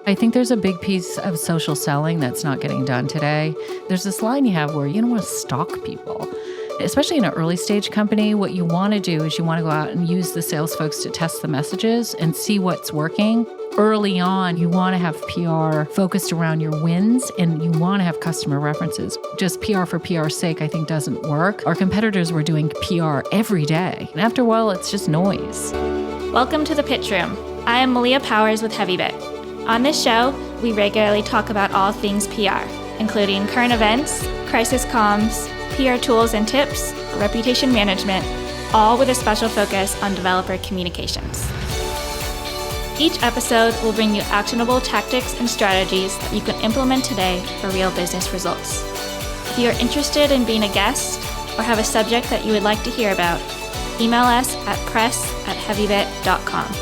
I think there's a big piece of social selling that's not getting done today. There's this line you have where you don't want to stalk people. Especially in an early stage company, what you want to do is you want to go out and use the sales folks to test the messages and see what's working. Early on, you want to have PR focused around your wins, and you want to have customer references. Just PR for PR's sake, I think, doesn't work. Our competitors were doing PR every day. And after a while, it's just noise. Welcome to the Pitch Room. I am Malia Powers with HeavyBit. On this show, we regularly talk about all things PR, including current events, crisis comms, PR tools and tips, reputation management, all with a special focus on developer communications. Each episode will bring you actionable tactics and strategies that you can implement today for real business results. If you are interested in being a guest or have a subject that you would like to hear about, email us at press@heavybit.com.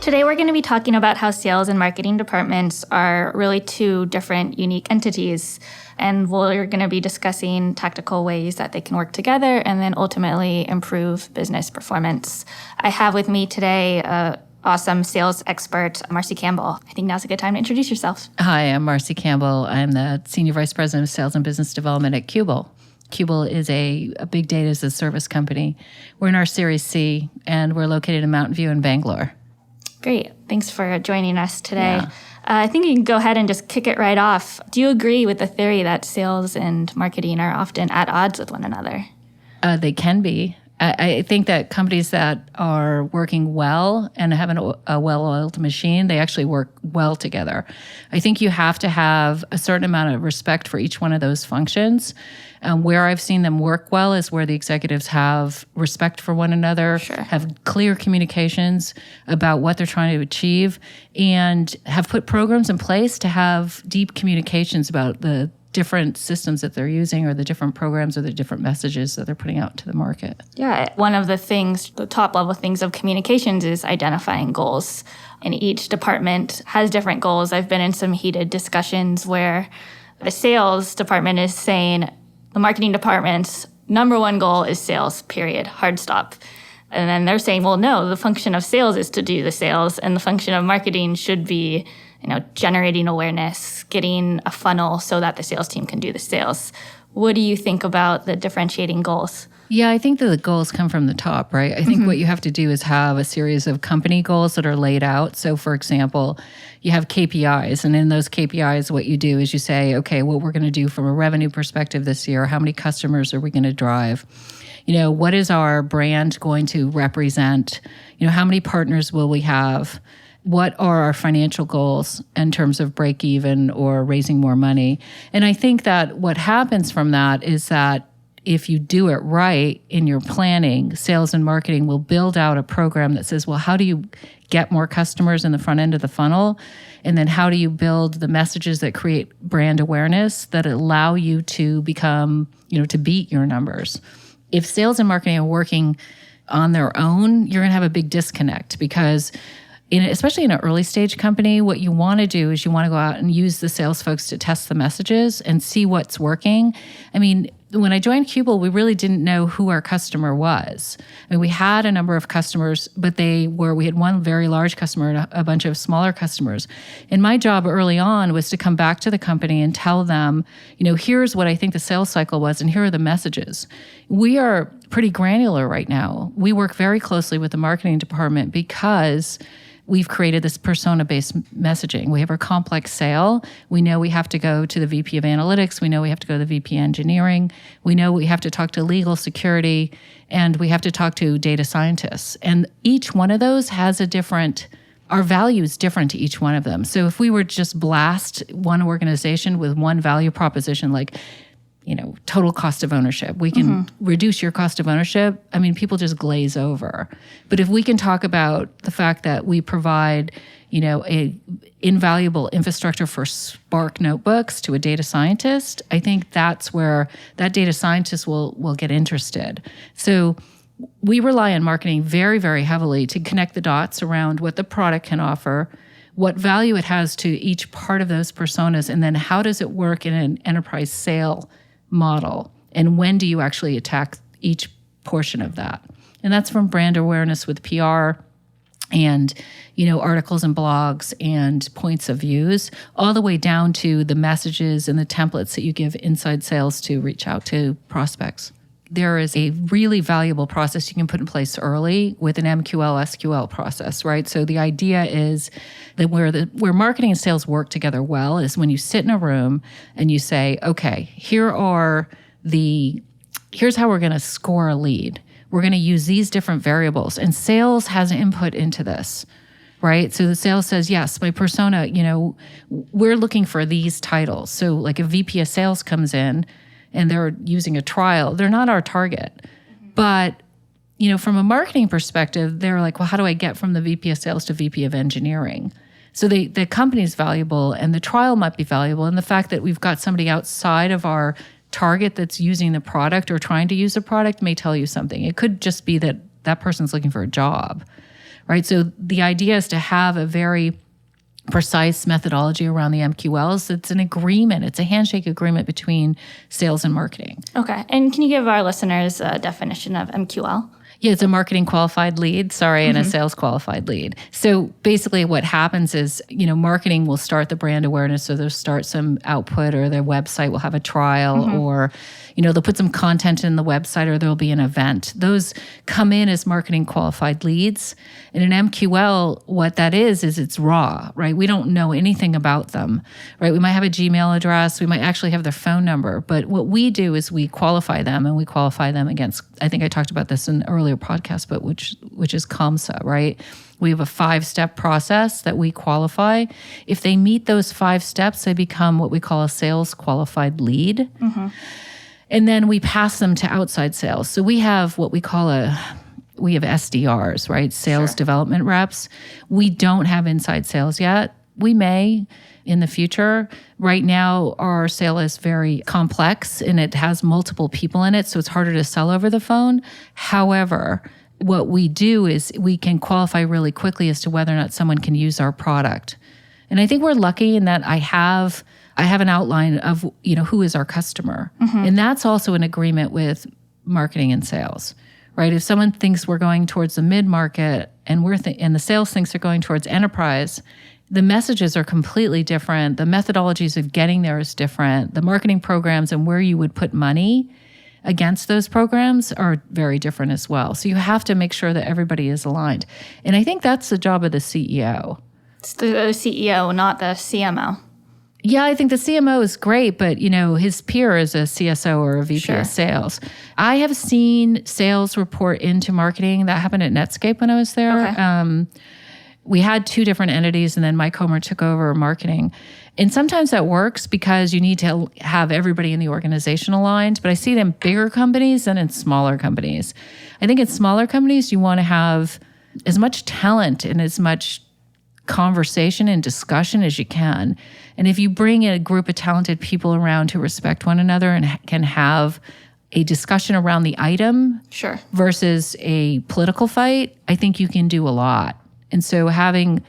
Today we're going to be talking about how sales and marketing departments are really two different, unique entities. And we're going to be discussing tactical ways that they can work together and then ultimately improve business performance. I have with me today an awesome sales expert, Marcy Campbell. I think now's a good time to introduce yourself. Hi, I'm Marcy Campbell. I'm the Senior Vice President of Sales and Business Development at Qubole. Qubole is a big data as a service company. We're in our Series C, and we're located in Mountain View in Bangalore. Great. Thanks for joining us today. Yeah. I think you can go ahead and just kick it right off. Do you agree with the theory that sales and marketing are often at odds with one another? They can be. I think that companies that are working well and have a well-oiled machine, they actually work well together. I think you have to have a certain amount of respect for each one of those functions. Where I've seen them work well is where the executives have respect for one another, Sure. have clear communications about what they're trying to achieve, and have put programs in place to have deep communications about the different systems that they're using or the different programs or the different messages that they're putting out to the market. Yeah, one of the things, the top level things of communications is identifying goals. And each department has different goals. I've been in some heated discussions where the sales department is saying the marketing department's number one goal is sales, period, hard stop. And then they're saying, well, no, the function of sales is to do the sales, and the function of marketing should be generating awareness, getting a funnel so that the sales team can do the sales. What do you think about the differentiating goals? Yeah, I think that the goals come from the top, right? I think what you have to do is have a series of company goals that are laid out. So, for example, you have KPIs, and in those KPIs, what you do is you say, okay, what we're going to do from a revenue perspective this year, how many customers are we going to drive? What is our brand going to represent? How many partners will we have? What are our financial goals in terms of break even or raising more money? And I think that what happens from that is that if you do it right in your planning, sales and marketing will build out a program that says, well, how do you get more customers in the front end of the funnel? And then how do you build the messages that create brand awareness that allow you to become, to beat your numbers? If sales and marketing are working on their own, you're going to have a big disconnect because especially in an early stage company, what you want to do is you want to go out and use the sales folks to test the messages and see what's working. I mean, when I joined Qubole, we really didn't know who our customer was. I mean, we had a number of customers, but we had one very large customer and a bunch of smaller customers. And my job early on was to come back to the company and tell them, here's what I think the sales cycle was and here are the messages. We are pretty granular right now. We work very closely with the marketing department because we've created this persona-based messaging. We have our complex sale. We know we have to go to the VP of analytics. We know we have to go to the VP engineering. We know we have to talk to legal, security, and we have to talk to data scientists. And each one of those has our value is different to each one of them. So if we were just blast one organization with one value proposition, like total cost of ownership. We can reduce your cost of ownership. I mean, people just glaze over. But if we can talk about the fact that we provide, a invaluable infrastructure for Spark notebooks to a data scientist, I think that's where that data scientist will get interested. So we rely on marketing very, very heavily to connect the dots around what the product can offer, what value it has to each part of those personas, and then how does it work in an enterprise sale model, and when do you actually attack each portion of that? And that's from brand awareness with PR and, articles and blogs and points of views, all the way down to the messages and the templates that you give inside sales to reach out to prospects. There is a really valuable process you can put in place early with an MQL SQL process, right? So the idea is that where marketing and sales work together well is when you sit in a room and you say, okay, here's how we're going to score a lead. We're going to use these different variables, and sales has input into this, right? So the sales says, yes, my persona, we're looking for these titles. So like a VP of sales comes in and they're using a trial, they're not our target. But, from a marketing perspective, they're like, well, how do I get from the VP of sales to VP of engineering? So the company is valuable and the trial might be valuable. And the fact that we've got somebody outside of our target that's using the product or trying to use the product may tell you something. It could just be that that person's looking for a job, right? So the idea is to have a very precise methodology around the MQLs. It's an agreement. It's a handshake agreement between sales and marketing. Okay. And can you give our listeners a definition of MQL? Yeah, it's a marketing qualified lead, and a sales qualified lead. So basically what happens is, marketing will start the brand awareness, so they'll start some output, or their website will have a trial, or, they'll put some content in the website, or there'll be an event. Those come in as marketing qualified leads. In an MQL, what that is it's raw, right? We don't know anything about them, right? We might have a Gmail address, we might actually have their phone number, but what we do is we qualify them, and we qualify them against, I think I talked about this in earlier podcast, but which is COMSA, right? We have a 5-step process that we qualify. If they meet those 5 steps, they become what we call a sales qualified lead. And then we pass them to outside sales. So we have what we call we have SDRs, right? Sales development reps. We don't have inside sales yet. We may in the future. Right now, our sale is very complex and it has multiple people in it, so it's harder to sell over the phone. However, what we do is we can qualify really quickly as to whether or not someone can use our product. And I think we're lucky in that I have an outline of, who is our customer. And that's also an agreement with marketing and sales, right? If someone thinks we're going towards the mid-market and and the sales thinks they're going towards enterprise, the messages are completely different. The methodologies of getting there is different. The marketing programs and where you would put money against those programs are very different as well. So you have to make sure that everybody is aligned. And I think that's the job of the CEO. It's the CEO, not the CMO. Yeah, I think the CMO is great, but his peer is a CSO or a VP of sales. I have seen sales report into marketing. That happened at Netscape when I was there. Okay. We had 2 different entities, and then Mike Homer took over marketing. And sometimes that works because you need to have everybody in the organization aligned. But I see it in bigger companies than in smaller companies. I think in smaller companies, you want to have as much talent and as much conversation and discussion as you can. And if you bring a group of talented people around who respect one another and can have a discussion around the item versus a political fight, I think you can do a lot. And so having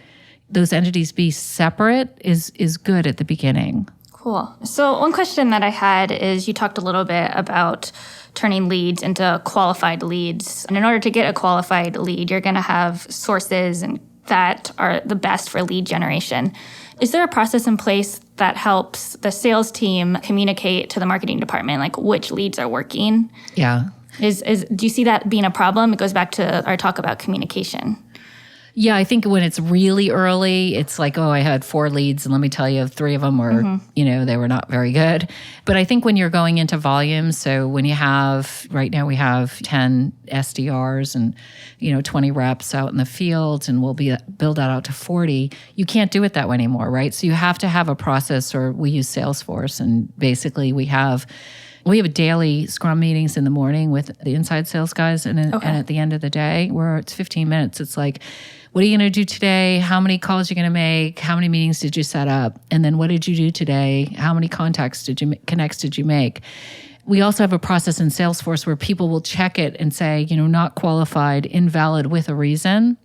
those entities be separate is good at the beginning. Cool. So one question that I had is you talked a little bit about turning leads into qualified leads. And in order to get a qualified lead, you're going to have sources and that are the best for lead generation. Is there a process in place that helps the sales team communicate to the marketing department, like which leads are working? Yeah. Do you see that being a problem? It goes back to our talk about communication. Yeah, I think when it's really early, it's like, I had 4 leads, and let me tell you, 3 of them were, they were not very good. But I think when you're going into volume, so when you have, right now we have 10 SDRs and, 20 reps out in the field, and we'll build that out to 40, you can't do it that way anymore, right? So you have to have a process, or we use Salesforce, and basically we have daily Scrum meetings in the morning with the inside sales guys, and at the end of the day, where it's 15 minutes, it's like, what are you going to do today? How many calls are you going to make? How many meetings did you set up? And then what did you do today? How many connects did you make? We also have a process in Salesforce where people will check it and say, not qualified, invalid with a reason.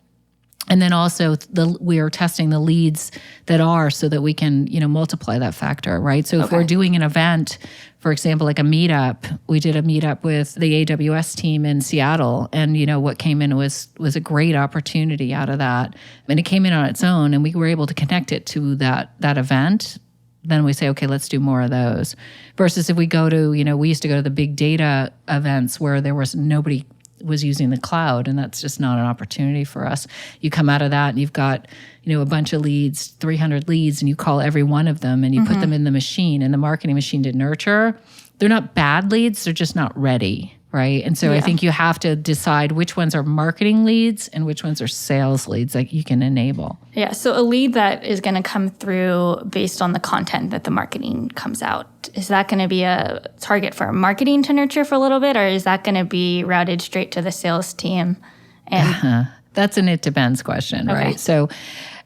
And then also we are testing the leads that are so that we can, multiply that factor, right? So if we're doing an event, for example, like a meetup, we did a meetup with the AWS team in Seattle. And, what came in was a great opportunity out of that. And it came in on its own and we were able to connect it to that event. Then we say, okay, let's do more of those. Versus if we go to, we used to go to the big data events where there was nobody was using the cloud, and that's just not an opportunity for us. You come out of that and you've got, a bunch of leads, 300 leads, and you call every one of them and you put them in the machine and the marketing machine to nurture. They're not bad leads, they're just not ready, right? And so I think you have to decide which ones are marketing leads and which ones are sales leads that you can enable. Yeah, so a lead that is going to come through based on the content that the marketing comes out, is that going to be a target for marketing to nurture for a little bit, or is that going to be routed straight to the sales team? And That's an it depends question, right? So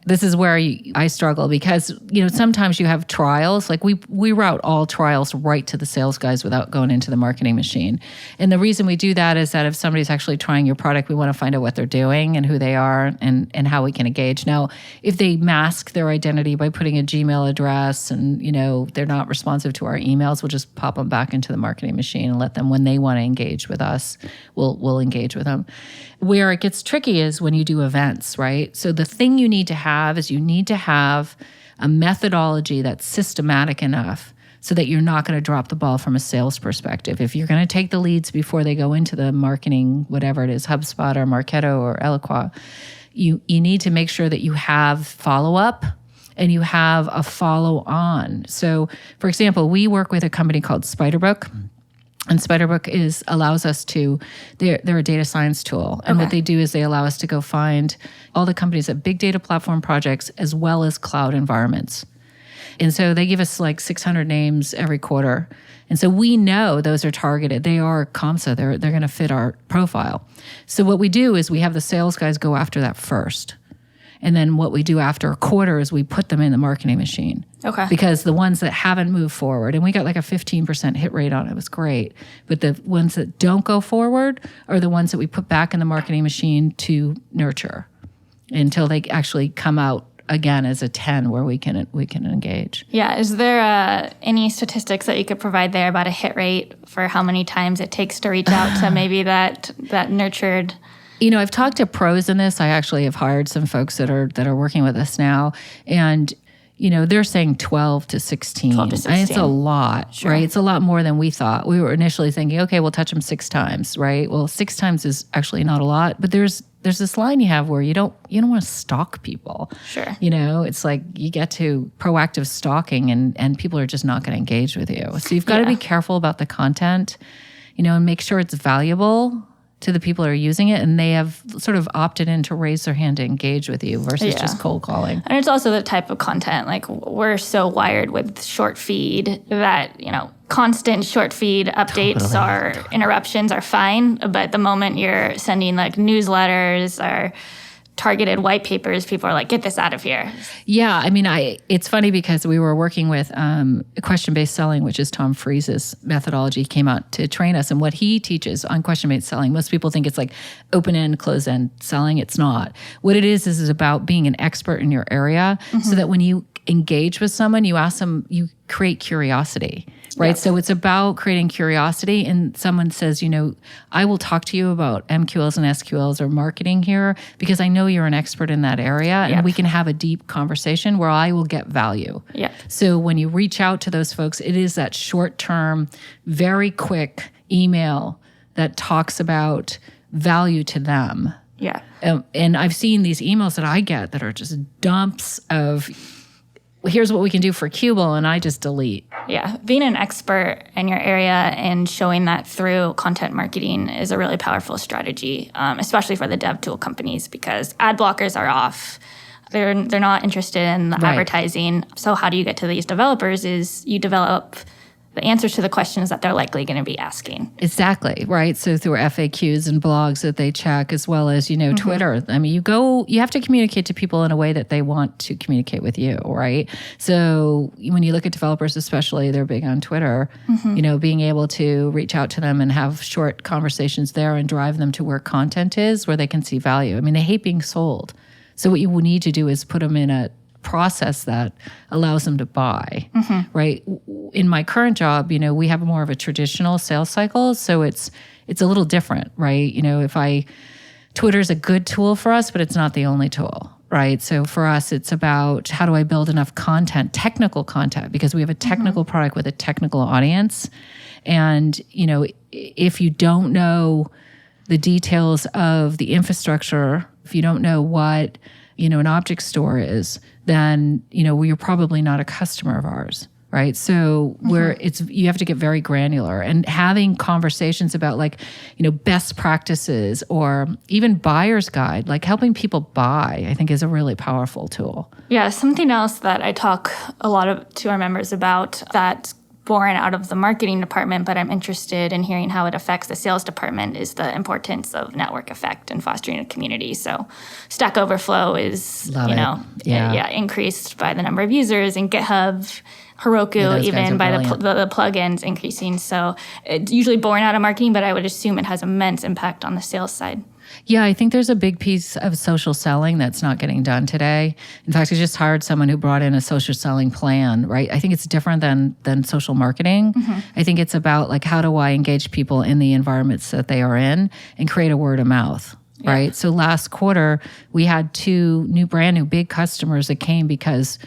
this is where I struggle because, sometimes you have trials. Like we route all trials right to the sales guys without going into the marketing machine. And the reason we do that is that if somebody's actually trying your product, we want to find out what they're doing and who they are and how we can engage. Now, if they mask their identity by putting a Gmail address and, they're not responsive to our emails, we'll just pop them back into the marketing machine and let them, when they want to engage with us, we'll engage with them. Where it gets tricky is when you do events, right? So the thing you need to have is you need to have a methodology that's systematic enough so that you're not going to drop the ball from a sales perspective. If you're going to take the leads before they go into the marketing, whatever it is, HubSpot or Marketo or Eloqua, you need to make sure that you have follow-up and you have a follow-on. So, for example, we work with a company called Spiderbook. And Spiderbook allows us to, they're a data science tool. And what they do is they allow us to go find all the companies that big data platform projects as well as cloud environments. And so they give us like 600 names every quarter. And so we know those are targeted. They are COMSA. They're going to fit our profile. So what we do is we have the sales guys go after that first. And then what we do after a quarter is we put them in the marketing machine. Okay. Because the ones that haven't moved forward, and we got like a 15% hit rate on it, it was great. But the ones that don't go forward are the ones that we put back in the marketing machine to nurture until they actually come out again as a 10 where we can engage. Yeah. Is there any statistics that you could provide there about a hit rate for how many times it takes to reach out to maybe that nurtured? I've talked to pros in this. I actually have hired some folks that are working with us now. And, they're saying 12 to 16. 12 to 16. It's a lot, right? It's a lot more than we thought. We were initially thinking, okay, we'll touch them 6 times, right? Well, 6 times is actually not a lot. But there's this line you have where you don't want to stalk people. Sure. It's like you get to proactive stalking and people are just not going to engage with you. So you've got to be careful about the content, and make sure it's valuable to the people who are using it, and they have sort of opted in to raise their hand to engage with you versus just cold calling. And it's also the type of content, like we're so wired with short feed that, constant short feed updates or interruptions are fine. But the moment you're sending like newsletters or targeted white papers, people are like, get this out of here. Yeah, it's funny because we were working with question-based selling, which is Tom Freese's methodology, came out to train us. And what he teaches on question-based selling, most people think it's like open-end, close-end selling. It's not. What it is about being an expert in your area so that when you engage with someone, you ask them, you create curiosity. Right. Yep. So it's about creating curiosity. And someone says, I will talk to you about MQLs and SQLs or marketing here because I know you're an expert in that area and we can have a deep conversation where I will get value. Yep. So when you reach out to those folks, it is that short-term, very quick email that talks about value to them. Yeah. And I've seen these emails that I get that are just dumps of, here's what we can do for Qubole, and I just delete. Yeah. Being an expert in your area and showing that through content marketing is a really powerful strategy, especially for the dev tool companies, because ad blockers are off. They're not interested in the advertising. So how do you get to these developers is you develop the answers to the questions that they're likely going to be asking. Exactly, right? So through FAQs and blogs that they check, as well as, Twitter. You have to communicate to people in a way that they want to communicate with you, right? So when you look at developers especially, they're big on Twitter, being able to reach out to them and have short conversations there and drive them to where content is, where they can see value. They hate being sold. So what you will need to do is put them in a process that allows them to buy, right? In my current job, we have more of a traditional sales cycle, so it's a little different, right? Twitter's a good tool for us, but it's not the only tool, right? So for us, it's about how do I build enough content, technical content, because we have a technical product with a technical audience. And, if you don't know the details of the infrastructure, if you don't know what, an object store is, then, you're probably not a customer of ours. Right. So you have to get very granular, and having conversations about best practices or even buyer's guide, like helping people buy, I think is a really powerful tool. Yeah. Something else that I talk a lot to our members about that's born out of the marketing department, but I'm interested in hearing how it affects the sales department, is the importance of network effect and fostering a community. So Stack Overflow is, increased by the number of users, and GitHub, Heroku, even by the plugins increasing. So it's usually born out of marketing, but I would assume it has immense impact on the sales side. Yeah, I think there's a big piece of social selling that's not getting done today. In fact, I just hired someone who brought in a social selling plan, right? I think it's different than social marketing. I think it's about how do I engage people in the environments that they are in and create a word of mouth. Right. Yeah. So last quarter, we had 2 brand new big customers that came because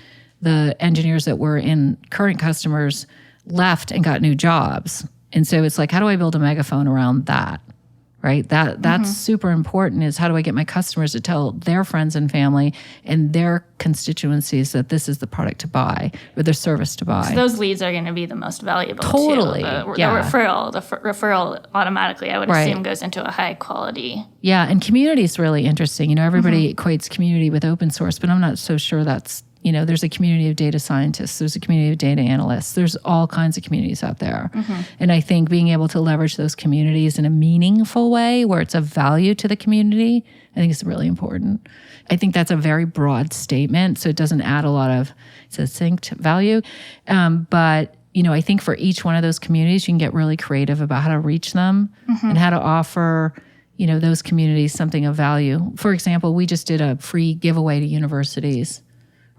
the engineers that were in current customers left and got new jobs. And so it's how do I build a megaphone around that? Right? That's super important, is how do I get my customers to tell their friends and family and their constituencies that this is the product to buy or the service to buy. So those leads are going to be the most valuable. Totally. The referral automatically, I would assume, goes into a high quality. Yeah. And community is really interesting. Everybody equates community with open source, but I'm not so sure that's, there's a community of data scientists, there's a community of data analysts, there's all kinds of communities out there. And I think being able to leverage those communities in a meaningful way where it's of value to the community, I think is really important. I think that's a very broad statement, so it doesn't add a lot of succinct value. But I think for each one of those communities, you can get really creative about how to reach them and how to offer those communities something of value. For example, we just did a free giveaway to universities,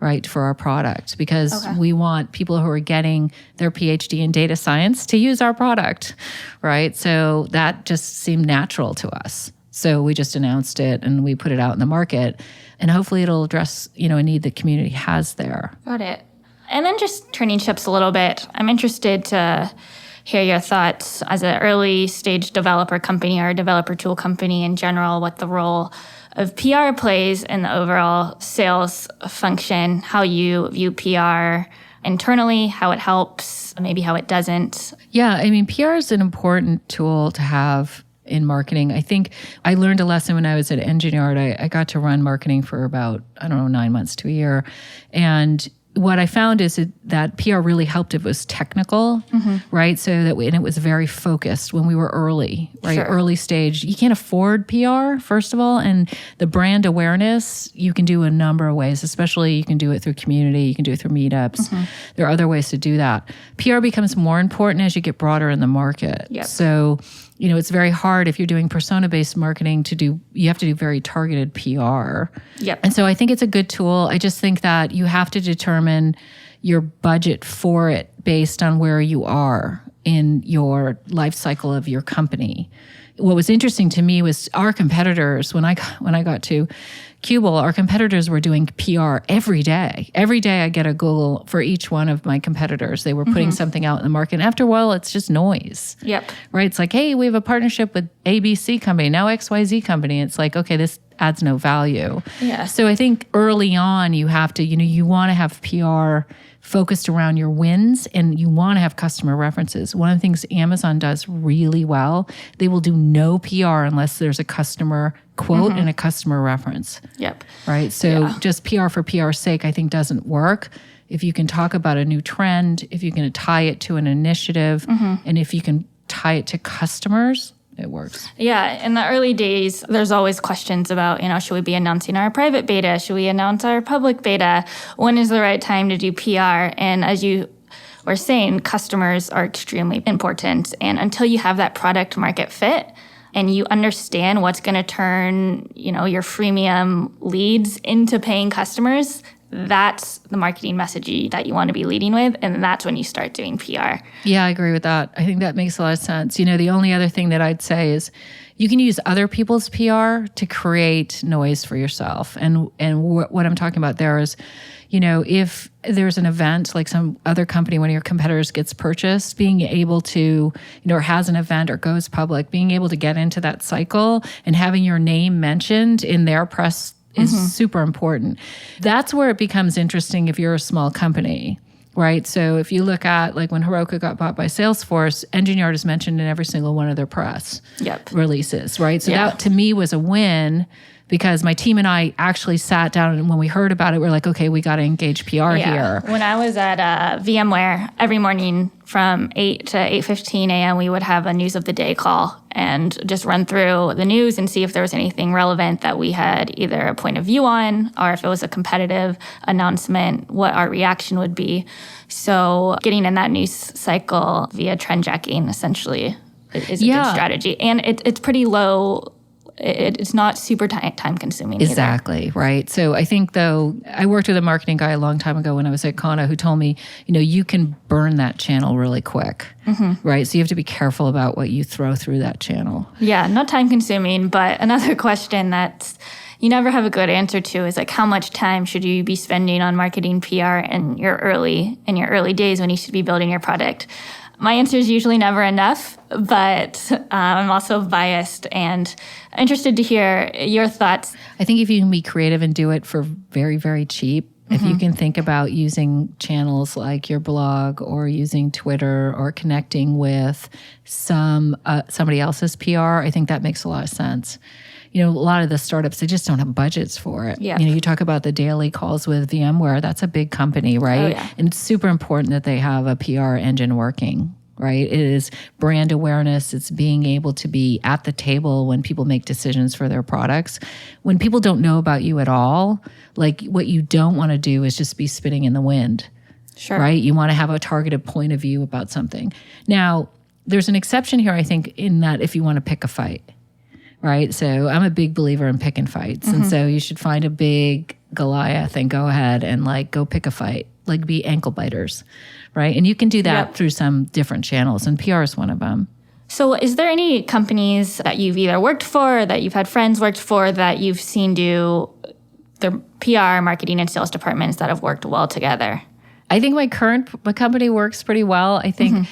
right, for our product, because we want people who are getting their PhD in data science to use our product, right? So that just seemed natural to us. So we just announced it and we put it out in the market, and hopefully it'll address, a need the community has there. Got it. And then just turning ships a little bit, I'm interested to hear your thoughts as an early stage developer company or a developer tool company in general, what the role of PR plays in the overall sales function, how you view PR internally, how it helps, maybe how it doesn't. Yeah, I mean, PR is an important tool to have in marketing. I think I learned a lesson when I was at Engineer. I got to run marketing for about, 9 months to a year. And what I found is that PR really helped if it was technical, right? So that and it was very focused when we were early, right? Sure. Early stage. You can't afford PR, first of all. And the brand awareness, you can do a number of ways, especially you can do it through community, you can do it through meetups. There are other ways to do that. PR becomes more important as you get broader in the market. Yep. So, it's very hard if you're doing persona-based marketing you have to do very targeted PR. Yep. And so I think it's a good tool. I just think that you have to determine your budget for it based on where you are in your life cycle of your company. What was interesting to me was our competitors, when I got to Qubole, our competitors were doing PR every day. Every day I get a Google for each one of my competitors. They were putting something out in the market. And after a while, it's just noise. Yep. Right? It's like, hey, we have a partnership with ABC company, now XYZ company. It's like, okay, this adds no value. Yeah. So I think early on, you have to, you want to have PR focused around your wins, and you want to have customer references. One of the things Amazon does really well, they will do no PR unless there's a customer quote and a customer reference. Yep. Right? So just PR for PR's sake, I think doesn't work. If you can talk about a new trend, if you can tie it to an initiative, and if you can tie it to customers, it works. Yeah. In the early days, there's always questions about, should we be announcing our private beta? Should we announce our public beta? When is the right time to do PR? And as you were saying, customers are extremely important. And until you have that product market fit, and you understand what's going to turn, your freemium leads into paying customers, that's the marketing message that you want to be leading with. And that's when you start doing PR. Yeah, I agree with that. I think that makes a lot of sense. The only other thing that I'd say is you can use other people's PR to create noise for yourself. And what I'm talking about there is, if there's an event, like some other company, one of your competitors gets purchased, being able to, or has an event or goes public, being able to get into that cycle and having your name mentioned in their press is super important. That's where it becomes interesting if you're a small company, right? So if you look at like when Heroku got bought by Salesforce, Engine Yard is mentioned in every single one of their press releases, right? So that to me was a win because my team and I actually sat down and when we heard about it, we're like, okay, we got to engage PR here. When I was at VMware, every morning from 8 to 8:15 a.m., we would have a news of the day call and just run through the news and see if there was anything relevant that we had either a point of view on or if it was a competitive announcement, what our reaction would be. So getting in that news cycle via trend checking essentially is a good strategy. And it's pretty low. It's not super time consuming Exactly, either. Right? So I think, though, I worked with a marketing guy a long time ago when I was at Kana who told me, you can burn that channel really quick, right? So you have to be careful about what you throw through that channel. Yeah, not time consuming, but another question that you never have a good answer to is like how much time should you be spending on marketing PR in your early days when you should be building your product? My answer is usually never enough, but I'm also biased and interested to hear your thoughts. I think if you can be creative and do it for very, very cheap, if you can think about using channels like your blog or using Twitter or connecting with somebody else's PR, I think that makes a lot of sense. A lot of the startups, they just don't have budgets for it. Yeah. You talk about the daily calls with VMware, that's a big company, right? Oh, yeah. And it's super important that they have a PR engine working, right? It is brand awareness. It's being able to be at the table when people make decisions for their products. When people don't know about you at all, like what you don't want to do is just be spitting in the wind, right? You want to have a targeted point of view about something. Now, there's an exception here, I think, in that if you want to pick a fight. Right. So I'm a big believer in picking fights. And so you should find a big Goliath and go ahead and go pick a fight, be ankle biters. Right. And you can do that through some different channels. And PR is one of them. So is there any companies that you've either worked for or that you've had friends worked for that you've seen do their PR, marketing, and sales departments that have worked well together? I think my company works pretty well. I think,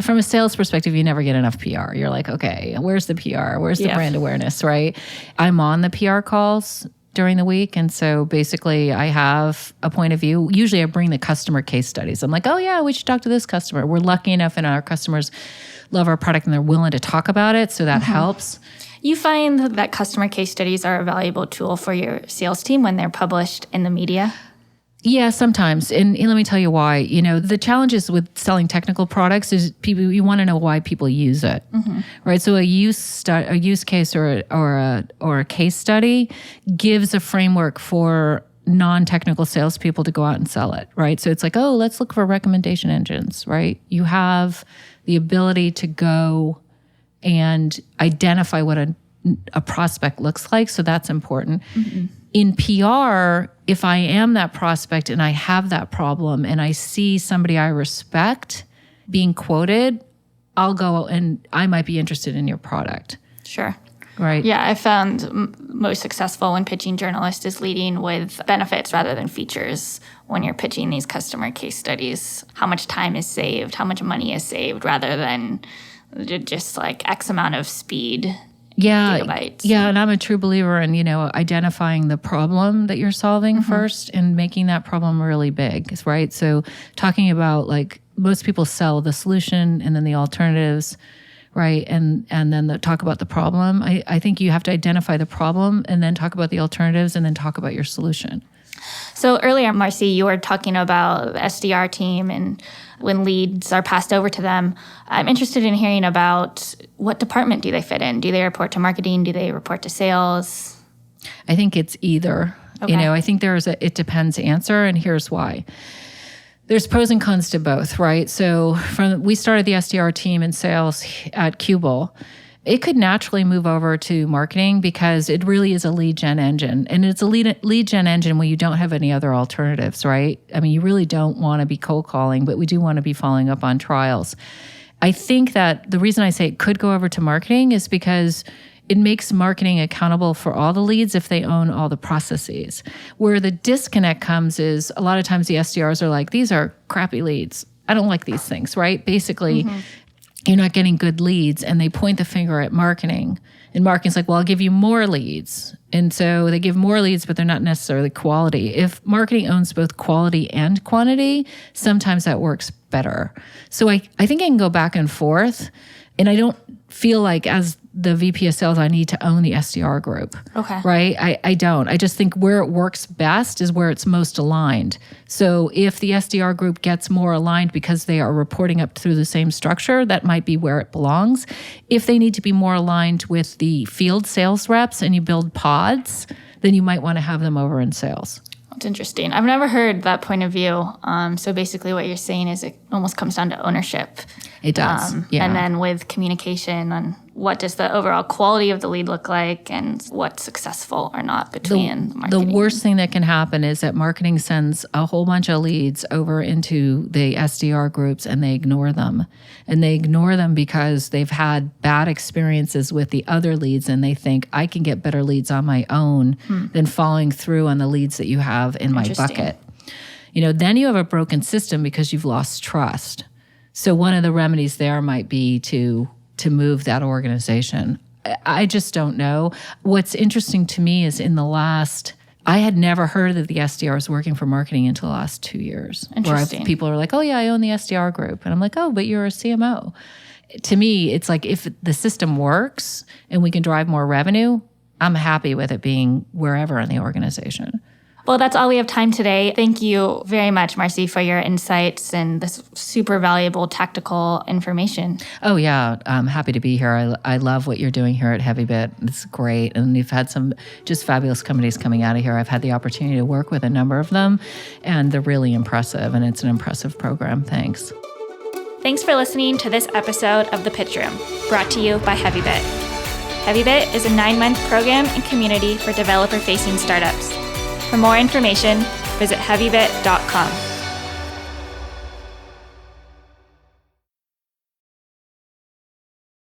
from a sales perspective, you never get enough PR. You're like, okay, where's the PR? Where's the brand awareness, right? I'm on the PR calls during the week. And so basically I have a point of view. Usually I bring the customer case studies. I'm like, oh yeah, we should talk to this customer. We're lucky enough and our customers love our product and they're willing to talk about it. So that helps. You find that customer case studies are a valuable tool for your sales team when they're published in the media? Yeah, sometimes. And let me tell you why. The challenges with selling technical products is you want to know why people use it, right? So a use case or a case study gives a framework for non-technical salespeople to go out and sell it, right? So it's like, oh, let's look for recommendation engines, right? You have the ability to go and identify what a prospect looks like. So that's important. In PR, if I am that prospect and I have that problem and I see somebody I respect being quoted, I'll go and I might be interested in your product. Sure. Right. Yeah, I found most successful when pitching journalists is leading with benefits rather than features when you're pitching these customer case studies. How much time is saved, how much money is saved rather than just X amount of speed. Gigabytes. Yeah, and I'm a true believer in, identifying the problem that you're solving first and making that problem really big, right? So talking about most people sell the solution and then the alternatives, right? And then talk about the problem. I think you have to identify the problem and then talk about the alternatives and then talk about your solution. So earlier, Marcy, you were talking about the SDR team and when leads are passed over to them. I'm interested in hearing about what department do they fit in? Do they report to marketing? Do they report to sales? I think it's either. Okay. I think there's a it depends answer, and here's why. There's pros and cons to both, right? So we started the SDR team in sales at Qubole. it could naturally move over to marketing because it really is a lead gen engine. And it's a lead gen engine when you don't have any other alternatives, right? I mean, you really don't want to be cold calling, but we do want to be following up on trials. I think that the reason I say it could go over to marketing is because it makes marketing accountable for all the leads if they own all the processes. Where the disconnect comes is a lot of times the SDRs are like, these are crappy leads. I don't like these things, right? Basically, you're not getting good leads, and they point the finger at marketing. And marketing's like, well, I'll give you more leads. And so they give more leads, but they're not necessarily quality. If marketing owns both quality and quantity, sometimes that works better. So I think I can go back and forth, and I don't feel like as the VP of sales, I need to own the SDR group. Okay. Right? I don't. I just think where it works best is where it's most aligned. So if the SDR group gets more aligned because they are reporting up through the same structure, that might be where it belongs. If they need to be more aligned with the field sales reps and you build pods, then you might want to have them over in sales. That's interesting. I've never heard that point of view. So basically what you're saying is it almost comes down to ownership. It does, yeah. And then with communication on what does the overall quality of the lead look like and what's successful or not between the marketing. The worst thing that can happen is that marketing sends a whole bunch of leads over into the SDR groups and they ignore them. And they ignore them because they've had bad experiences with the other leads and they think, I can get better leads on my own than following through on the leads that you have in my bucket. Then you have a broken system because you've lost trust. So one of the remedies there might be to move that organization. I just don't know. What's interesting to me is I had never heard that the SDR was working for marketing until the last 2 years. Interesting. Where people are like, oh yeah, I own the SDR group. And I'm like, oh, but you're a CMO. To me, it's like if the system works and we can drive more revenue, I'm happy with it being wherever in the organization. Well, that's all we have time today. Thank you very much, Marcy, for your insights and this super valuable tactical information. Oh, yeah. I'm happy to be here. I love what you're doing here at HeavyBit. It's great. And you've had some just fabulous companies coming out of here. I've had the opportunity to work with a number of them, and they're really impressive, and it's an impressive program. Thanks. Thanks for listening to this episode of The Pitch Room, brought to you by HeavyBit. HeavyBit is a 9-month program and community for developer-facing startups. For more information, visit heavybit.com.